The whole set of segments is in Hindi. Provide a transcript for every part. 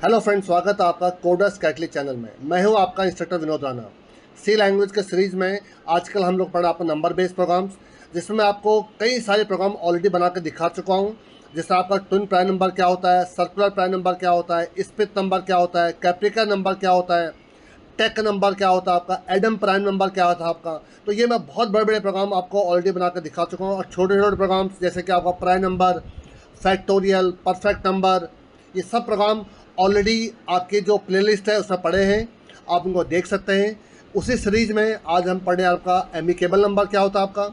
हेलो फ्रेंड्स, स्वागत है आपका कोडर्स कैटलिक चैनल में। मैं हूं आपका इंस्ट्रक्टर विनोद राणा। सी लैंग्वेज के सीरीज़ में आजकल हम लोग पढ़ रहे हैं आपको नंबर बेस्ड प्रोग्राम्स, जिसमें मैं आपको कई सारे प्रोग्राम ऑलरेडी बना के दिखा चुका हूं। जैसे आपका ट्विन प्राइम नंबर क्या होता है, सर्कुलर प्राइम नंबर क्या होता है, स्प्लिट नंबर क्या होता है, कैप्रिका नंबर क्या होता है, टेक नंबर क्या होता है आपका, एडम प्राइम नंबर क्या होता है आपका। तो ये मैं बहुत बड़े बड़े प्रोग्राम आपको ऑलरेडी बना के दिखा चुका हूँ। और छोटे छोटे प्रोग्राम्स जैसे कि आपका prime number, factorial, perfect number, ये सब प्रोग्राम ऑलरेडी आपके जो प्लेलिस्ट है उसमें पड़े हैं, आप उनको देख सकते हैं। उसी सीरीज़ में आज हम पढ़े आपका एमिकेबल नंबर क्या होता है आपका।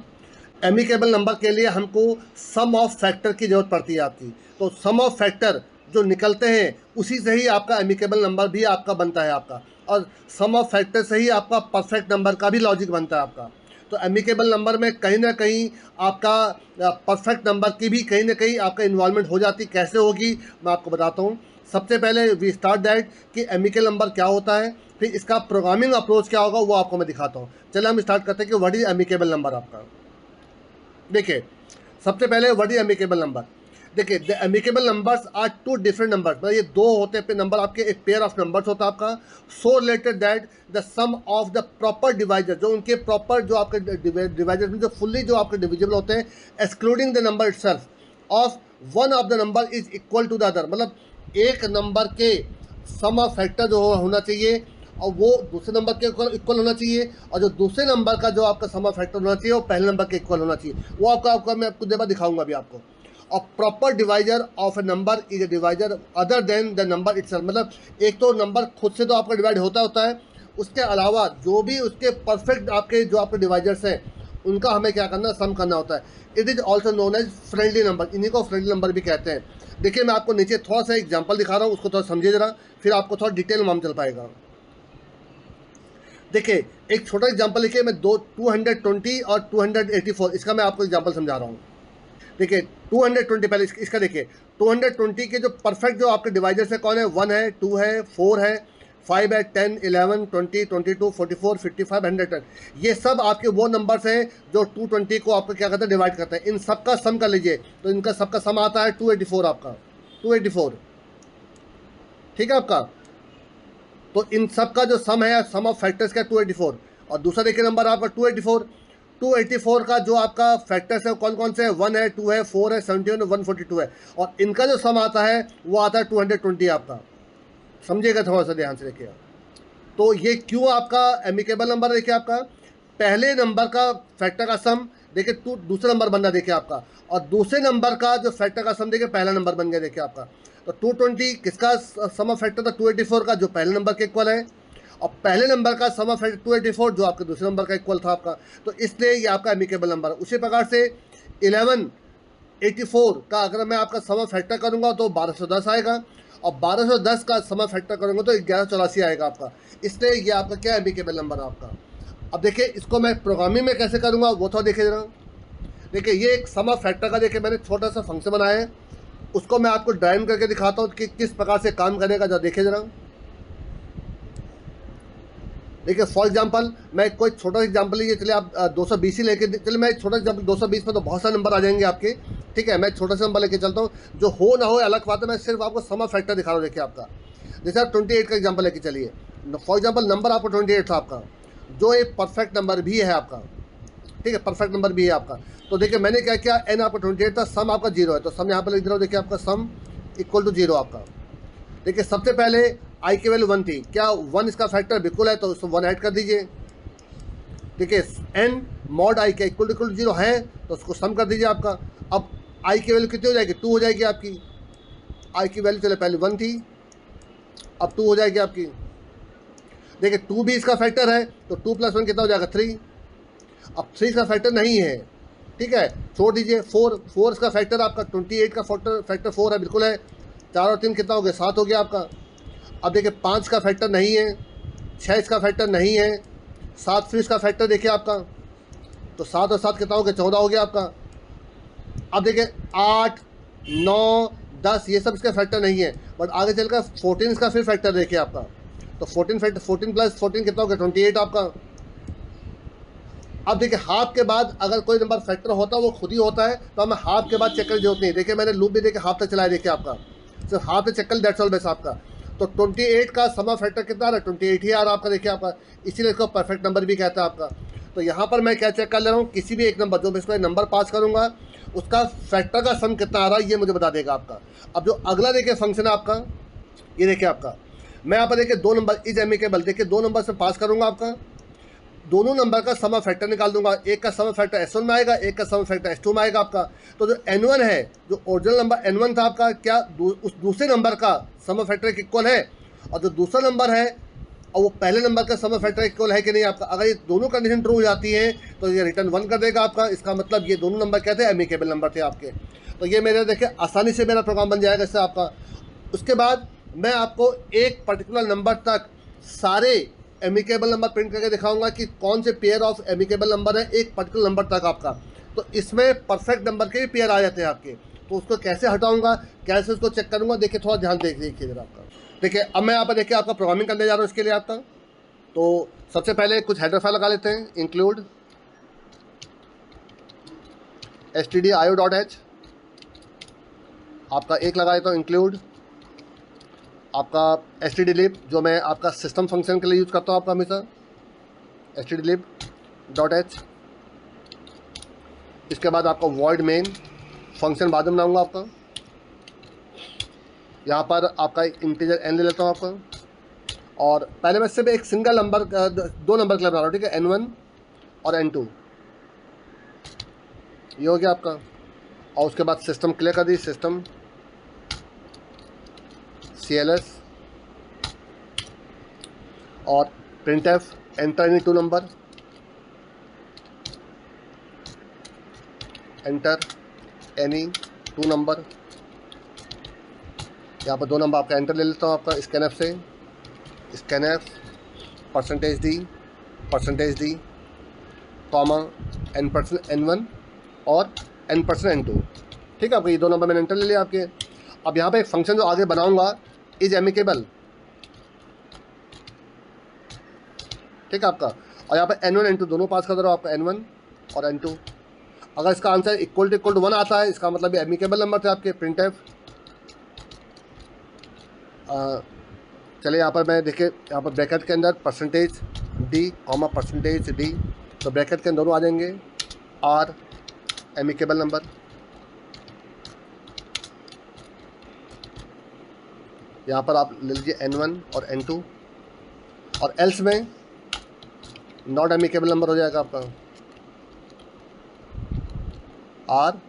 एमिकेबल नंबर के लिए हमको सम ऑफ फैक्टर की ज़रूरत पड़ती है आपकी। तो सम ऑफ फैक्टर जो निकलते हैं उसी से ही आपका एमिकेबल नंबर भी आपका बनता है आपका, और सम ऑफ फैक्टर से ही आपका परफेक्ट नंबर का भी लॉजिक बनता है आपका। तो एमिकेबल नंबर में कहीं ना कहीं आपका परफेक्ट नंबर की भी कहीं ना कहीं आपका इन्वॉल्वमेंट हो जाती। कैसे होगी मैं आपको बताता हूँ। सबसे पहले वी स्टार्ट दैट कि एमिकल नंबर क्या होता है, फिर इसका प्रोग्रामिंग अप्रोच क्या होगा वो आपको मैं दिखाता हूँ। चलिए हम स्टार्ट करते हैं कि व्हाट इज एमिकेबल नंबर आपका। देखिए, सबसे पहले व्हाट इज एमिकेबल नंबर। देखिए, the amicable numbers are two different numbers, मतलब ये दो होते हैं नंबर आपके, एक पेयर ऑफ नंबर्स होता है आपका। So related that the sum of the proper divisor, जो उनके प्रॉपर जो आपके डिवाइजर में जो फुल्ली जो आपके डिविजिबल होते हैं, excluding the number itself of one of the number is equal to the other, मतलब एक नंबर के सम ऑफ फैक्टर जो होना चाहिए और वो दूसरे नंबर के इक्वल होना चाहिए, और जो दूसरे नंबर का जो आपका सम ऑफ फैक्टर होना चाहिए वो पहले नंबर के इक्वल होना चाहिए। वो आपका मैं आपको देर बाद दिखाऊंगा अभी आपको। और proper divisor of A number is a divisor other than the number itself, मतलब एक तो नंबर खुद से तो आपका डिवाइड होता है, उसके अलावा जो भी उसके परफेक्ट आपके जो आपके डिवाइजर्स हैं उनका हमें क्या करना, सम करना होता है। It is also known as friendly number, इन्हीं को फ्रेंडली नंबर भी कहते हैं। देखिए, मैं आपको नीचे थोड़ा सा एग्जांपल दिखा रहा हूँ, उसको थोड़ा समझिए जरा, फिर आपको थोड़ा डिटेल मालूम चल पाएगा। देखिए, एक छोटा एग्जांपल लिखिए, मैं 220 और 284, इसका मैं आपको एग्जांपल समझा रहा हूँ। देखिए 220 पहले इसका देखिए, 220 के जो परफेक्ट जो आपके डिवाइजर्स है कौन है, 1 है, 2 है, 4 है, 5 है, 10, 11, 20, 22, 44, 55, 110, ये सब आपके वो नंबर्स हैं जो 220 को आपको क्या करते हैं, डिवाइड करते हैं। इन सब का सम कर लीजिए, तो इनका सबका सम आता है 284 आपका, 284, ठीक है आपका। तो इन सब का जो सम है, सम ऑफ फैक्टर्स का 284। और दूसरा देखिए नंबर आपका 284 का जो आपका फैक्टर्स है कौन कौन से हैं, 1 है, 2 है, 4 है, 71 है, 142 है, और इनका जो सम आता है वो आता है 220 आपका। समझिएगा थोड़ा सा ध्यान से देखिएगा। तो ये क्यों आपका एमिकेबल नंबर, देखिए आपका पहले नंबर का फैक्टर का सम देखिए दूसरा नंबर बन रहा देखिए आपका, और दूसरे नंबर का जो फैक्टर का सम देखिए पहला नंबर बन गया देखिए आपका। तो 220 किसका सम ऑफ फैक्टर था, 284 का, जो पहले नंबर के इक्वल है, और पहले नंबर का सम ऑफ फैक्टर 284 जो आपके दूसरे नंबर का इक्वल था आपका। तो इसलिए ये आपका एमिकेबल नंबर है। उसी प्रकार से 1184 का अगर मैं आपका सम ऑफ फैक्टर करूँगा तो 1210 आएगा, और 1210 का सम ऑफ फैक्टर करूँगा तो 1184 आएगा आपका। इसलिए ये आपका क्या एमिकेबल नंबर है आपका। अब देखिए, इसको मैं प्रोग्रामिंग में कैसे करूँगा वो थोड़ा देखिए जरा। देखिए, ये एक सम ऑफ फैक्टर का देखिए मैंने छोटा सा फंक्शन बनाया है, उसको मैं आपको ड्राइव करके दिखाता हूँ कि किस प्रकार से काम करेगा, जरा देखिए जरा। देखिए, फॉर एग्जांपल मैं कोई छोटा एग्जांपल लीजिए, चलिए आप 220 ही लेके चलिए, मैं छोटा एग्जांपल 220 में तो बहुत सारे नंबर आ जाएंगे आपके, ठीक है। मैं छोटा सा नंबर लेके चलता हूँ, जो हो ना हो अलग बात है, मैं सिर्फ आपको सम ऑफ फैक्टर दिखा रहा हूँ। देखिए आपका जैसे आप 28 का एग्जाम्पल लेके चलिए, फॉर एग्जाम्पल नंबर आपको 28 था आपका, जो एक परफेक्ट नंबर भी है आपका, ठीक है, परफेक्ट नंबर भी है आपका। तो देखिए मैंने क्या किया, एन आपका 28 था, सम आपका 0 है, तो सम यहाँ पर लिख दे रहा हूँ। देखिए आपका सम इक्वल टू 0 आपका। देखिए, सबसे पहले आई की वैल्यू 1 थी, क्या 1 इसका फैक्टर बिल्कुल है, तो उसको 1 ऐड कर दीजिए। देखिए, एन मॉड आई का इक्वल टू 0 है, तो उसको सम कर दीजिए आपका। अब आई की वैल्यू कितनी हो जाएगी, 2 हो जाएगी आपकी। आई की वैल्यू चले पहले 1 थी, अब 2 हो जाएगी आपकी। देखिए 2 भी इसका फैक्टर है, तो 2 + 1 कितना हो जाएगा, 3। अब 3 इसका फैक्टर नहीं है, ठीक है, छोड़ दीजिए। 4 इसका फैक्टर आपका 28 का फैक्टर 4 है, बिल्कुल है। 4 और 3 कितना हो गया, 7 हो गया आपका। अब देखिए 5 का फैक्टर नहीं है, 6 इसका फैक्टर नहीं है, 7 फिर इसका फैक्टर देखिए आपका, तो 7 और 7 कितना हो गया, 14 हो गया आपका। अब देखिए 8, 9, 10 ये सब इसका फैक्टर नहीं है, बट आगे चलकर 14 इसका फिर फैक्टर देखिए आपका, तो 14 + 14 कितना हो गया, 28 आपका। अब देखिए हाफ के बाद अगर कोई नंबर फैक्टर होता है वो खुद ही होता है, तो हमें हाफ के बाद चेक करने की जरूरत नहीं। देखिए मैंने लूप भी देखिए हाफ तक चलाया, देखिए आपका सिर्फ हाफ तक चेक कर, दैट्स ऑल बेस आपका। तो 28 का सम ऑफ फैक्टर कितना आ रहा है, 28 ही आ रहा है आपका। देखिए आपका, इसीलिए इसको परफेक्ट नंबर भी कहता है आपका। तो यहाँ पर मैं क्या चेक कर ले रहा हूँ, किसी भी एक नंबर, जो मैं इसको एक नंबर पास करूँगा उसका फैक्टर का सम कितना आ रहा है ये मुझे बता देगा आपका। अब जो अगला देखिए फंक्शन है आपका, ये देखिए आपका, मैं यहाँ पर देखिए 2 नंबर इज एमिकेबल, देखिए 2 नंबर से पास करूँगा आपका, दोनों नंबर का सम ऑफ फैक्टर निकाल दूंगा। एक का सम ऑफ फैक्टर S1 में आएगा, एक का सम ऑफ फैक्टर S2 में आएगा आपका। तो जो N1 है, जो ओरिजिनल नंबर N1 था आपका, क्या उस दूसरे नंबर का सम ऑफ फैक्टर इक्वल है, और जो दूसरा नंबर है और वो पहले नंबर का सम ऑफ फैक्टर इक्वल है कि नहीं आपका। अगर ये दोनों कंडीशन ट्रू हो जाती है तो ये रिटर्न 1 कर देगा आपका। इसका मतलब ये दोनों नंबर कहते हैं एमिकेबल नंबर थे आपके। तो ये मेरे देखिए आसानी से मेरा प्रोग्राम बन जाएगा इससे आपका। उसके बाद मैं आपको एक पर्टिकुलर नंबर तक सारे एमिकेबल नंबर प्रिंट करके दिखाऊंगा कि कौन से पेयर ऑफ एमिकेबल नंबर है एक पर्टिकुलर नंबर तक आपका। तो इसमें परफेक्ट नंबर के भी पेयर आ जाते हैं आपके। तो उसको कैसे हटाऊंगा, कैसे उसको चेक करूंगा, देखिए थोड़ा ध्यान देखिए जरा आपका। देखिए अब मैं यहाँ पर देखिए आपका प्रोग्रामिंग करने जा रहा हूँ इसके लिए आपका। तो सबसे पहले कुछ हेडर फाइल लगा लेते हैं, इंक्लूड stdio.h आपका एक लगा देता हूँ, इंक्लूड आपका stdlib जो मैं आपका सिस्टम फंक्शन के लिए यूज़ करता हूँ आपका हमेशा, stdlib.h। इसके बाद आपका void main फंक्शन बाद में बनाऊँगा आपका। यहाँ पर आपका एक इंटीजर n ले लेता हूँ आपका, और पहले मैं सिर्फ एक सिंगल नंबर, 2 नंबर के लिए बना रहा हूँ, ठीक है, N1 और N2, ये हो गया आपका। और उसके बाद सिस्टम क्लियर कर दी, सिस्टम CLS और printf enter any 2 number, enter any 2 number. यहाँ पर 2 नंबर आपका एंटर ले लेता हूँ आपका स्कैनएफ से, scanf %d comma n% N1 और n% N2, ठीक है आपका। ये 2 नंबर मैंने एंटर ले लिया आपके। अब यहाँ पे एक फंक्शन जो आगे बनाऊंगा इज एमिकेबल, ठीक है आपका। और यहाँ पे N1 N2 दोनों पास कर दे रहा हूँ आपका, N1 और N2। अगर इसका आंसर इक्वल टू 1 आता है, इसका मतलब ये एमिकेबल नंबर थे आपके। printf चलिए यहाँ पर मैं देखिए, यहाँ पर ब्रैकेट के अंदर %d कॉमा %d, तो ब्रैकेट के अंदर दोनों आ जाएंगे, आर एमिकेबल नंबर, यहाँ पर आप ले लीजिए N1 और N2, और एल्स में नॉट एमिकेबल नंबर हो जाएगा आपका, आर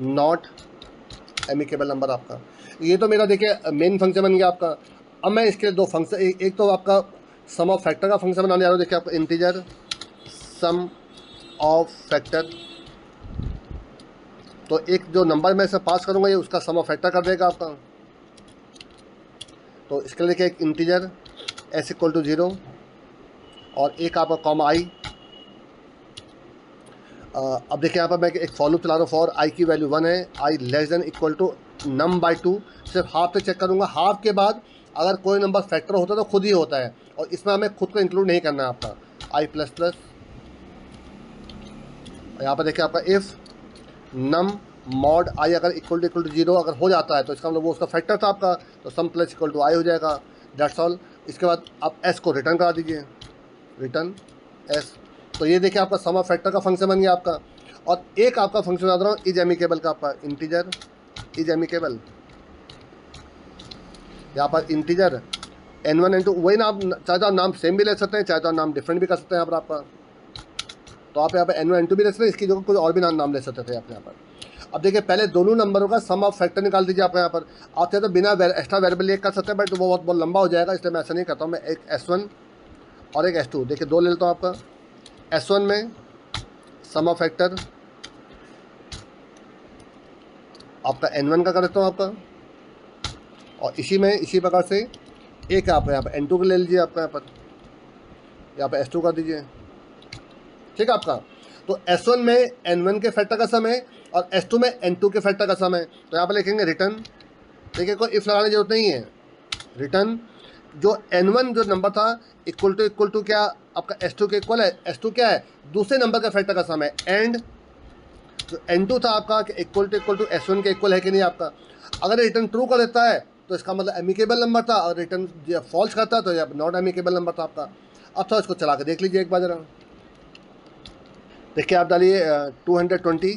नॉट एमिकेबल नंबर आपका। ये तो मेरा देखिए मेन फंक्शन बन गया आपका। अब मैं इसके लिए 2 फंक्शन, एक तो आपका सम ऑफ फैक्टर का फंक्शन बनाने जा रहा हूँ। देखिए आपका इंटीजर सम ऑफ फैक्टर, तो एक जो नंबर मैं इसे पास करूँगा ये उसका सम ऑफ फैक्टर कर देगा आपका। तो इसके लिए देखिए एक इंटीजर s = 0 और एक आपका कॉमा i। अब देखिए यहाँ पर मैं एक फॉर लूप चला रहा हूँ, फॉर i की वैल्यू 1 है, i <= num/2। सिर्फ हाफ पे चेक करूँगा, हाफ के बाद अगर कोई नंबर फैक्टर होता है तो खुद ही होता है, और इसमें हमें खुद को इंक्लूड नहीं करना है आपका, i++। यहाँ पर देखिए आपका इफ़ num mod i अगर = 0 अगर हो जाता है तो इसका मतलब वो उसका फैक्टर था आपका, तो सम प्लस = i हो जाएगा, दैट्स ऑल। इसके बाद आप s को रिटर्न करा दीजिए, रिटर्न s। तो ये देखिए आपका सम ऑफ फैक्टर का फंक्शन बन गया आपका। और एक आपका फंक्शन बता रहा हूँ इज एमिकेबल का आपका, इंटीजर इज एमिकेबल। यहाँ पर इंटीजर N1 N2 वही नाम, चाहे तो आप नाम सेम भी ले सकते हैं, चाहे तो आप नाम डिफरेंट भी कर सकते हैं यहाँ पर आपका। तो आप यहाँ पर N1 N2 भी ले सकते हैं, इसकी जगह कोई और भी नाम ले सकते थे आप यहाँ पर। अब देखिए पहले दोनों नंबरों का सम ऑफ फैक्टर निकाल दीजिए आप यहाँ पर। आप चाहे तो बिना एक्स्ट्रा वेरिएबल एक कर सकते हैं, बट वो बहुत लंबा हो जाएगा, इसलिए मैं ऐसा नहीं करता हूँ। मैं एक S1 और एक S2, देखिए 2 ले लेता हूँ आपका। S1 में सम ऑफ फैक्टर आपका N1 का कर देता हूँ आपका, और इसी प्रकार से एक आप यहाँ पर N2 को ले लीजिए आपका, यहाँ पर S2 कर दीजिए, ठीक है आपका। तो S1 में N1 के फैक्टर का सम है और S2 में N2 के फैक्टर का सम है। तो यहाँ पर लिखेंगे रिटर्न, देखिए कोई इफ लगाने की जरूरत नहीं है, रिटर्न जो N1 जो नंबर था इक्वल टू क्या आपका S2 के इक्वल है। S2 क्या है, दूसरे नंबर का फैक्टर का सम है, एंड जो N2 था आपका इक्वल टू S1 के इक्वल है कि नहीं आपका। अगर रिटर्न ट्रू कर देता है तो इसका मतलब एमिकेबल नंबर था, और रिटर्न फॉल्स करता तो ये नॉट एमिकेबल नंबर था आपका। अब तो इसको चला के देख लीजिए एक बार ज़रा। देखिए आप डालिए 220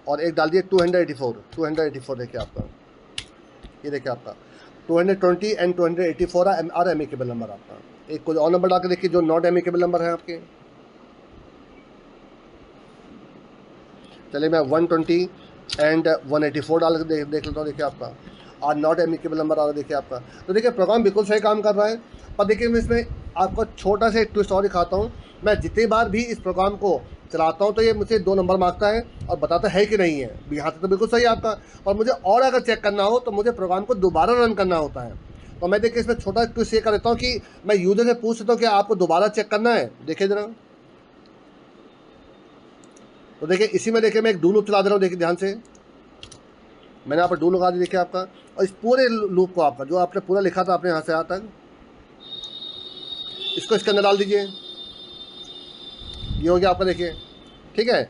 और एक डाल दिए 284 देखिए आपका, ये देखिए आपका 220 एंड 284 आर एमिकेबल नंबर आपका। एक कोई और नंबर डाल के देखिए जो नॉट एमिकेबल नंबर है आपके। चलिए मैं 120 एंड 184 डाल के देख लेता हूँ। देखिए आपका आज नॉट एमिकेबल नंबर आ रहा है देखिए आपका। तो देखिए प्रोग्राम बिल्कुल सही काम कर रहा है, पर देखिए मैं इसमें आपको छोटा सा एक ट्विस्ट और दिखाता हूँ। मैं जितनी बार भी इस प्रोग्राम को चलाता हूँ तो ये मुझे 2 नंबर मांगता है और बताता है कि नहीं है। यहाँ तक तो बिल्कुल सही है आपका, और मुझे और अगर चेक करना हो तो मुझे प्रोग्राम को दोबारा रन करना होता है। तो मैं देखिए इसमें छोटा ट्विस्ट ये कर देता हूँ कि मैं यूजर से पूछ लेता हूँ कि आपको दोबारा चेक करना है। देखिए ज़रा, तो देखिए इसी में देखिए मैं एक डू लूप चला दे रहा हूँ। देखिए ध्यान से मैंने यहाँ पर डू लगा दी देखिए आपका, और इस पूरे लूप को आपका जो आपने पूरा लिखा था आपने यहाँ से यहाँ तक, इसको इसके अंदर डाल दीजिए। ये हो गया आपका देखिए, ठीक है।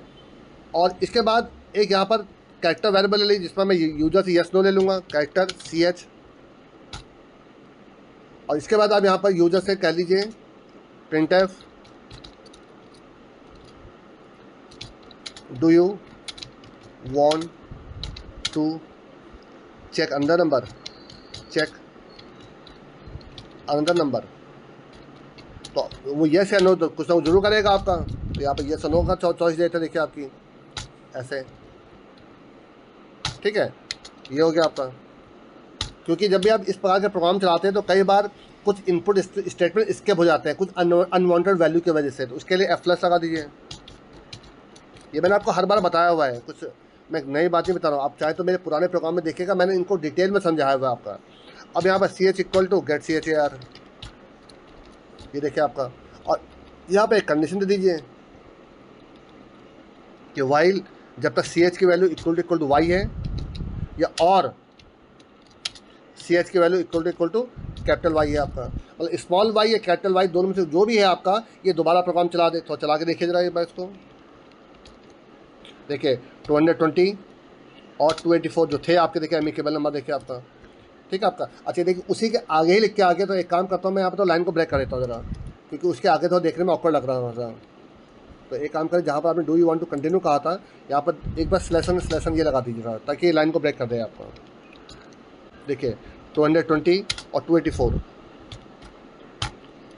और इसके बाद एक यहाँ पर कैरेक्टर वेरिएबल ले लीजिए जिसमें मैं यूजर से यस नो ले लूँगा, कैरेक्टर CH। और इसके बाद आप यहाँ पर यूजर से कह लीजिए printf do you want to check another number, check another number. तो वो यस या नो तो कुछ ना कुछ जरूर करेगा आपका। तो यहाँ पर यस नो का चॉइस देते हैं देखिए आपकी ऐसे, ठीक है। ये हो गया आपका, क्योंकि जब भी आप इस प्रकार के प्रोग्राम चलाते हैं तो कई बार कुछ इनपुट स्टेटमेंट स्किप हो जाते हैं कुछ अनवांटेड वैल्यू की वजह से, तो उसके लिए F+ लगा दीजिए। ये मैंने आपको हर बार बताया हुआ है, कुछ मैं नई बातें बता रहा हूँ। आप चाहे तो मेरे पुराने प्रोग्राम में देखिएगा, मैंने इनको डिटेल में समझाया हुआ है आपका। अब यहाँ पर CH equal to get CHAR, ये देखिए आपका। और यहाँ पे एक कंडीशन दे दीजिए कि वाइल जब तक CH की वैल्यू इक्वल टू y है, या और CH की value equal to capital Y है आपका, मतलब स्मॉल y या कैपिटल Y दोनों में से जो भी है आपका, ये दोबारा प्रोग्राम चला दे। तो चला के देखिए जरा एक बार इसको। देखिए 220 और 284 जो थे आपके, देखिए एमिकेबल नंबर देखिए आपका, ठीक है आपका। अच्छा देखिए उसी के आगे ही लिख के आगे, तो एक काम करता हूँ मैं यहाँ पर तो लाइन को ब्रेक कर देता हूँ ज़रा, क्योंकि उसके आगे तो देखने में ऑकवर्ड लग रहा था। तो एक काम करें, जहाँ पर आपने do you want to continue कहा था, यहाँ पर एक बार स्लेशन ये लगा दीजिएगा ताकि ये लाइन को ब्रेक कर दे आपका। देखिए 220 और 284,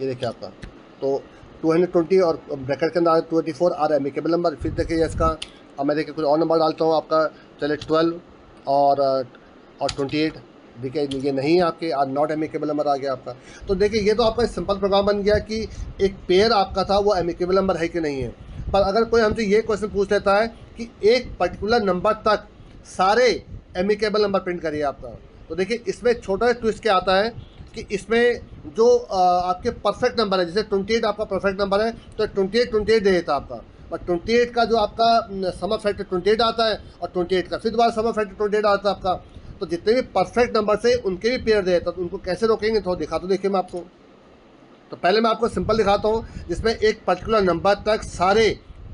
ये देखिए आपका। तो 220 और ब्रैकेट के अंदर 284 आर एमिकेबल नंबर। फिर देखिए इसका, अब मैं देखिए कुछ और नंबर डालता हूँ आपका। चलिए 12 और 28, देखिए ये नहीं है आपके, आज नॉट एमिकेबल नंबर आ गया आपका। तो देखिए ये तो आपका सिंपल प्रोग्राम बन गया कि एक पेयर आपका था वो एमिकेबल नंबर है कि नहीं है। पर अगर कोई हमसे ये क्वेश्चन पूछ लेता है कि एक पर्टिकुलर नंबर तक सारे एमिकेबल नंबर प्रिंट करिए आपका, तो देखिए इसमें छोटा सा ट्विस्ट क्या आता है कि इसमें जो आपके परफेक्ट नंबर है, जैसे 28 आपका परफेक्ट नंबर है तो 28 दे देता आपका, और 28 का जो आपका सम फैक्टर 28 आता है, और 28 का फिर दोबारा सम फैक्टर 28 आता है आपका। तो जितने भी परफेक्ट नंबर से उनके भी पेयर दे देता, तो उनको कैसे रोकेंगे तो दिखा तो देखिए मैं आपको। तो पहले मैं आपको सिंपल दिखाता हूँ जिसमें एक पर्टिकुलर नंबर तक सारे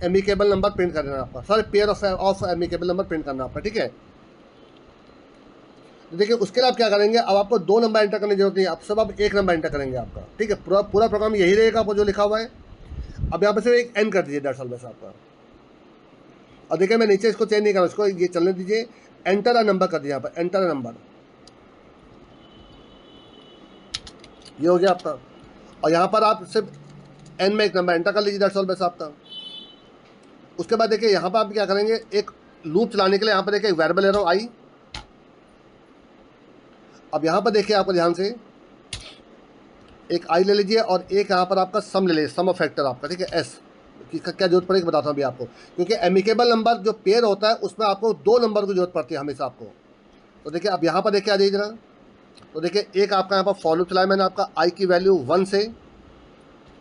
एमिकेबल नंबर प्रिंट करना है आपका, सारे pair of amicable number print करना है आपका, ठीक है। तो देखिए उसके लिए आप क्या करेंगे, अब आपको 2 नंबर एंटर करने की जरूरत नहीं है, अब सब आप 1 नंबर एंटर करेंगे आपका, ठीक है। पूरा प्रोग्राम यही रहेगा आपको जो लिखा हुआ है। अब यहाँ पर सिर्फ एक एन कर दीजिए दरअसल बस आपका। और देखिए मैं नीचे इसको चेंज नहीं कर रहा, इसको ये चलने दीजिए। एंटर अ नंबर कर दिया यहाँ पर, एंटर अ नंबर, ये हो गया आपका। और यहाँ पर आप सिर्फ एन में एक नंबर एंटर कर लीजिए दरअसल बस आपका। उसके बाद देखिए यहाँ पर आप क्या करेंगे, एक लूप चलाने के लिए यहाँ पर देखिए एक वेरिएबल ले रहा हूँ आई। अब यहाँ पर देखिए आपको ध्यान से एक आई ले लीजिए, और एक यहाँ पर आपका सम ले लीजिए, सम ऑफ फैक्टर आपका, ठीक है। एस किसका क्या जरूरत पड़ेगी बताता हूँ अभी आपको, क्योंकि एमिकेबल नंबर जो पेयर होता है उसमें आपको 2 नंबर की जरूरत पड़ती है हमेशा आपको। तो देखिए अब यहाँ पर देखिए आ जाइए जरा। तो देखिए एक आपका यहाँ पर फॉर लूप चलाया मैंने आपका, आई की वैल्यू 1 से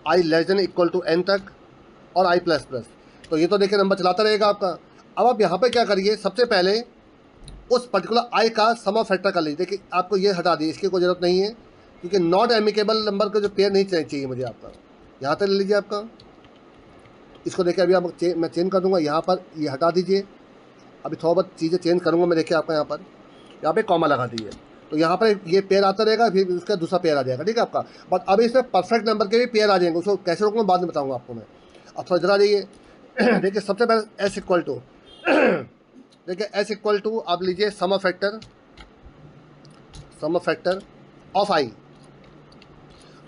i less than equal to n तक, और आई प्लस प्लस। तो ये तो देखिए नंबर चलाता रहेगा आपका। अब आप यहाँ पर क्या करिए, सबसे पहले उस पर्टिकुलर आई का सम ऑफ फैक्टर कर लीजिए। देखिए आपको ये हटा दिए, इसकी कोई ज़रूरत नहीं है, क्योंकि नॉट एमिकेबल नंबर का जो पेयर नहीं चाहिए मुझे आपका। यहाँ तक ले लीजिए आपका, इसको देखिए अभी आप मैं चेंज कर दूँगा, यहाँ पर ये हटा दीजिए। अभी थोड़ा बहुत चीज़ें चेंज करूँगा मैं, देखिए आपका यहाँ पे कॉमा लगा दीजिए। तो यहाँ पर ये पेयर आता रहेगा, फिर उसका दूसरा पेयर आ जाएगा, ठीक है आपका। बट अभी इसमें परफेक्ट नंबर के भी पेयर आ जाएंगे, उसको कैसे रोकूँगा बाद में बताऊँगा आपको मैं। अब थोड़ा जरा जाइए देखिए सबसे पहले एस इक्वल टू देखिए एस इक्वल टू आप लीजिए सम ऑफ फैक्टर ऑफ आई।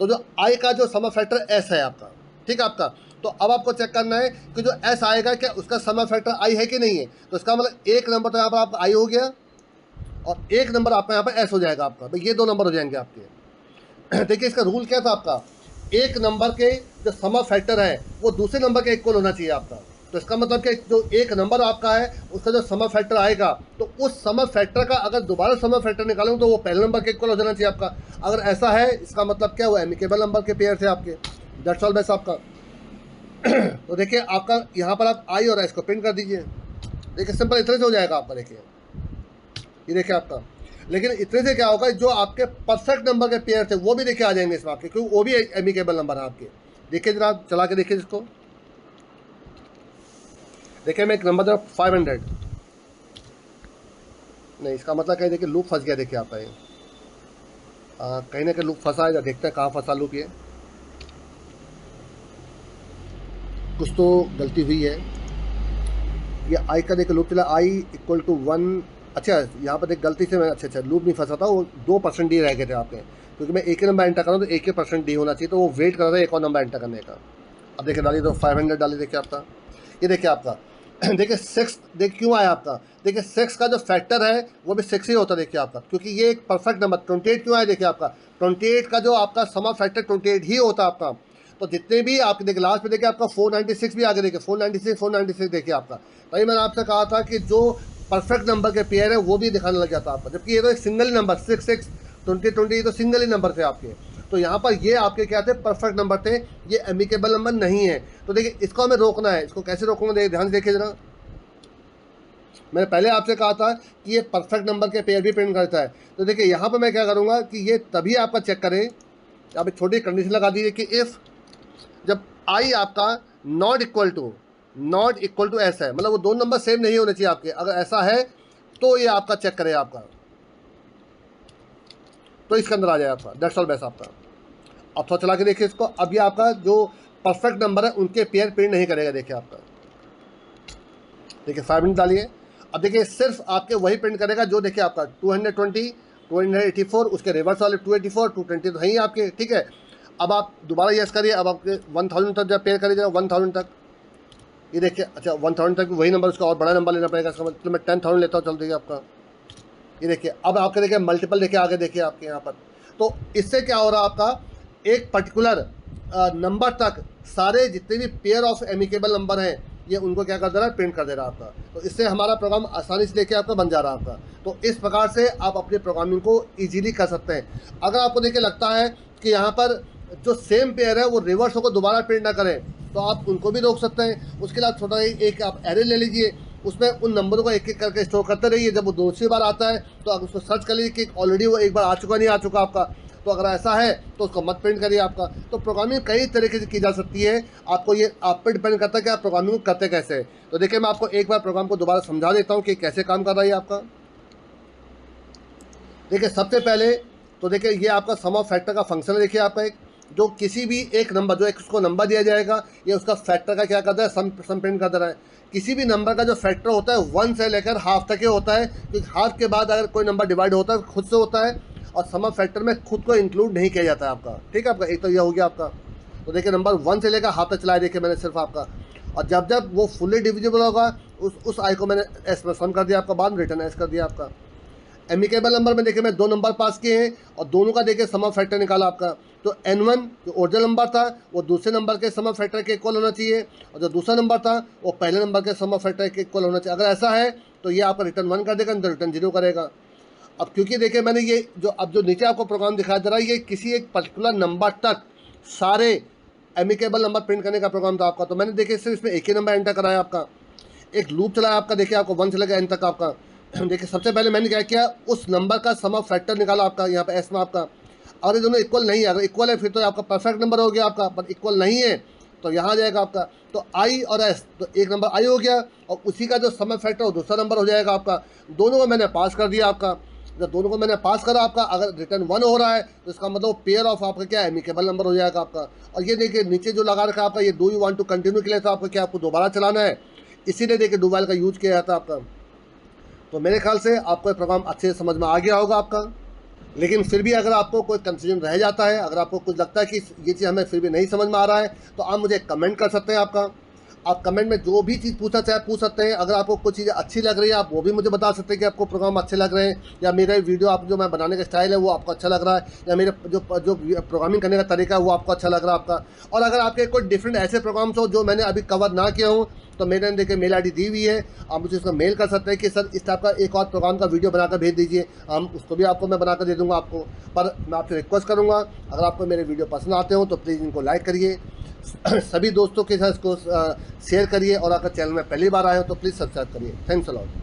तो जो आई का जो सम ऑफ फैक्टर एस है आपका, ठीक है आपका। तो अब आपको चेक करना है कि जो एस आएगा क्या उसका सम ऑफ फैक्टर आई है कि नहीं है। तो इसका मतलब एक नंबर तो यहाँ पर आपका आई हो गया और एक नंबर आपका यहाँ पर एस हो जाएगा आपका, तो ये दो नंबर हो जाएंगे आपके। देखिए इसका रूल क्या था आपका, एक नंबर के जो सम ऑफ फैक्टर है वो दूसरे नंबर के इक्वल होना चाहिए आपका। तो इसका मतलब कि जो एक नंबर आपका है उसका जो सम ऑफ फैक्टर आएगा तो उस सम ऑफ फैक्टर का अगर दोबारा सम ऑफ फैक्टर निकालूँ तो वो पहले नंबर के इक्वल हो जाना चाहिए आपका। अगर ऐसा है इसका मतलब क्या, वो एमिकेबल नंबर के पेयर थे आपके। दैट्स ऑल बेस्ट आपका। तो देखिए आपका यहाँ पर आप आई और एस को प्रिंट कर दीजिए। देखिए सिंपल इतने से हो जाएगा आपका। देखिए ये देखिए आपका, लेकिन इतने से क्या होगा, जो आपके परफेक्ट नंबर के पेयर थे वो भी देखिए आ जाएंगे इसमें आपके, क्योंकि वो भी एमिकेबल नंबर है आपके। देखिए जरा आप चला के देखिए इसको। देखिए मैं एक नंबर दे 500 नहीं, इसका मतलब कहीं देखिए लूप फंस गया। देखिए आपका ये कहीं ना कहीं लूप फंसा है, देखते हैं कहाँ फंसा लूप। ये कुछ तो गलती हुई है। ये आई का देखिए लूप चला आई इक्वल टू 1। अच्छा यहाँ पर देख गलती से मैं अच्छा लूप नहीं फंसा था, वो 2% डी रह गए थे आपके, क्योंकि मैं एक ही नंबर एंटर कर रहा हूँ तो एक ही % डी होना चाहिए, तो वो वेट कर रहा था एक और नंबर एंटर करने का। अब देखिए डालिए तो 500 डालिए। देखिए आपका ये देखिए आपका देखिए 6 देखिए क्यों आया आपका। देखिए 6 का जो फैक्टर है वो भी 6 ही होता है देखिए आपका, क्योंकि ये एक परफेक्ट नंबर 28 क्यों आया। देखिए आपका 28 का जो आपका सम ऑफ फैक्टर 28 ही होता है आपका। तो जितने भी आपके देखिए लास्ट में देखिए आपका 496 भी आगे देखिए 496 देखिए आपका। तभी मैंने आपसे कहा था कि जो परफेक्ट नंबर के पेयर है वो भी दिखाने लग जाता है आपका, जबकि ये तो एक सिंगल ही नंबर 6 6 20 20 ये तो सिंगल ही नंबर थे आपके। तो यहाँ पर ये आपके क्या थे, परफेक्ट नंबर थे, ये एमिकेबल नंबर नहीं है। तो देखिए इसको हमें रोकना है। इसको कैसे रोकूंगा, देखिए ध्यान से देखिए जरा। मैंने पहले आपसे कहा था कि ये परफेक्ट नंबर के पेयर भी प्रिंट करता है। तो देखिए यहाँ पर मैं क्या करूँगा कि ये तभी आपका चेक करें, आप एक छोटी कंडीशन लगा दीजिए कि इफ़ जब आई आपका नॉट इक्वल टू एस है, मतलब वो दोनों नंबर सेम नहीं होने चाहिए आपके। अगर ऐसा है तो ये आपका चेक करे आपका, तो इसके अंदर आ जाए आपका। दैट्स ऑल बेस्ट आपका। अब थोड़ा चला के देखिए इसको। अब ये आपका जो परफेक्ट नंबर है उनके पेयर प्रिंट नहीं करेगा। देखिए आपका देखिए 5 मिनट डालिए। अब देखिए सिर्फ आपके वही प्रिंट करेगा जो देखिए आपका 220 284 उसके रिवर्स वाले 284 220 तो है ही आपके, ठीक है। अब आप दोबारा यस करिए। अब आपके 1000 तक जब पेयर करिएगा 1000 तक, ये देखिए अच्छा 1000 तक वही नंबर, उसका और बड़ा नंबर लेना पड़ेगा। इसका मतलब मैं 10,000 लेता हूँ, चल देखिए आपका ये देखिए। अब आपके देखिए मल्टीपल देखिए आगे देखिए आपके यहाँ पर। तो इससे क्या हो रहा है आपका, एक पर्टिकुलर नंबर तक सारे जितने भी पेयर ऑफ एमिकेबल नंबर हैं ये उनको क्या कर दे रहा है, प्रिंट कर दे रहा है आपका। तो इससे हमारा प्रोग्राम आसानी से लेके आपका बन जा रहा है आपका। तो इस प्रकार से आप अपने प्रोग्रामिंग को ईजिली कर सकते हैं। अगर आपको देखिए लगता है कि यहाँ पर जो सेम पेयर है वो रिवर्स होकर दोबारा प्रिंट ना करें तो आप उनको भी रोक सकते हैं। उसके लिए छोटा एक आप एरे ले लीजिए, उसमें उन नंबरों को एक एक करके स्टोर करते रहिए। जब वो दूसरी बार आता है तो आप उसको सर्च कर लीजिए कि ऑलरेडी वो एक बार आ चुका नहीं आ चुका आपका। तो अगर ऐसा है तो उसको मत प्रिंट करिए आपका। तो प्रोग्रामिंग कई तरीके से की जा सकती है, आपको ये आप पर डिपेंड करता है कि आप प्रोग्रामिंग को करते कैसे है। तो देखिए मैं आपको एक बार प्रोग्राम को दोबारा समझा देता हूँ कि कैसे काम कर रहा है आपका। देखिए सबसे पहले तो देखिए ये आपका सम ऑफ फैक्टर का फंक्शन है। देखिए आपका एक जो किसी भी एक नंबर जो एक उसको नंबर दिया जाएगा ये उसका फैक्टर का क्या करता है, सम प्रिंट कर रहा है। किसी भी नंबर का जो फैक्टर होता है 1 से लेकर हाफ तक ही होता है, क्योंकि हाफ के बाद अगर कोई नंबर डिवाइड होता है खुद से होता है और सम ऑफ फैक्टर में खुद को इंक्लूड नहीं किया जाता है आपका, ठीक है आपका। एक तो यह हो गया आपका। तो देखिए नंबर 1 से लेकर हाफ तक चलाया देखिए मैंने सिर्फ आपका, और जब जब वो फुल्ली डिविजिबल होगा उस आई को मैंने एस में सम कर दिया आपका, बाद में रिटर्न एस कर दिया आपका। एमिकेबल नंबर में देखिए मैं 2 नंबर पास किए हैं और दोनों का देखिए सम ऑफ फैक्टर निकाला आपका। तो n1 जो ओरिजिनल नंबर था वो दूसरे नंबर के सम ऑफ फैक्टर के इक्वल होना चाहिए, और जो दूसरा नंबर था वो पहले नंबर के सम ऑफ फैक्टर के इक्वल होना चाहिए। अगर ऐसा है तो ये आपका रिटर्न 1 कर देगा, नहीं तो रिटर्न 0 करेगा। अब क्योंकि देखिए मैंने ये जो नीचे आपको प्रोग्राम दिखाया जा रहा है ये किसी एक पर्टिकुलर नंबर तक सारे एमिकेबल नंबर प्रिंट करने का प्रोग्राम था आपका। तो मैंने देखिए सिर्फ इसमें एक ही नंबर एंटर कराया आपका, एक लूप चलाया आपका। देखिए आपको 1 से लेकर n तक आपका। देखिए सबसे पहले मैंने क्या किया, उस नंबर का सम ऑफ फैक्टर निकाला आपका यहाँ पे एस में आपका। और ये दोनों इक्वल नहीं है, अगर इक्वल है फिर तो आपका परफेक्ट नंबर हो गया आपका, पर इक्वल नहीं है तो यहाँ आ जाएगा आपका। तो आई और एस, तो एक नंबर आई हो गया और उसी का जो सम ऑफ फैक्टर वो दूसरा नंबर हो जाएगा आपका। दोनों को मैंने पास कर दिया आपका। जब दोनों को मैंने पास करा आपका, अगर रिटर्न 1 हो रहा है तो इसका मतलब पेयर ऑफ आपका क्या है, एमिकेबल नंबर हो जाएगा आपका। और ये देखिए नीचे जो लगा रखा है आपका, ये do you want to continue के लिए था आपको, क्या आपको दोबारा चलाना है, इसीलिए देखिए डू वाइल का यूज किया जाता है आपका। तो मेरे ख्याल से आपको ये प्रोग्राम अच्छे से समझ में आ गया होगा आपका। लेकिन फिर भी अगर आपको कोई कंफ्यूजन रह जाता है, अगर आपको कुछ लगता है कि ये चीज़ हमें फिर भी नहीं समझ में आ रहा है, तो आप मुझे कमेंट कर सकते हैं आपका। आप कमेंट में जो भी चीज़ पूछना चाहे पूछ सकते हैं। अगर आपको कुछ चीज़ें अच्छी लग रही है आप वो भी मुझे बता सकते हैं कि आपको प्रोग्राम अच्छे लग रहे हैं, या मेरे वीडियो आप जो मैं बनाने का स्टाइल है वो आपको अच्छा लग रहा है, या मेरे जो प्रोग्रामिंग करने का तरीका है वो आपको अच्छा लग रहा है आपका। और अगर आपके कोई डिफरेंट ऐसे प्रोग्राम्स हो जो मैंने अभी कवर ना किया हूँ, तो मेरे देखिए मेल आईडी दी हुई है, आप मुझे उसका मेल कर सकते हैं कि सर इस टाइप का एक और प्रोग्राम का वीडियो बनाकर भेज दीजिए, हम उसको भी आपको मैं बनाकर दे दूंगा आपको। पर मैं आपसे रिक्वेस्ट करूंगा, अगर आपको मेरे वीडियो पसंद आते हो तो प्लीज़ इनको लाइक करिए, सभी दोस्तों के साथ इसको शेयर करिए, और अगर चैनल में पहली बार आए हो तो प्लीज़ सब्सक्राइब करिए। Thanks a lot.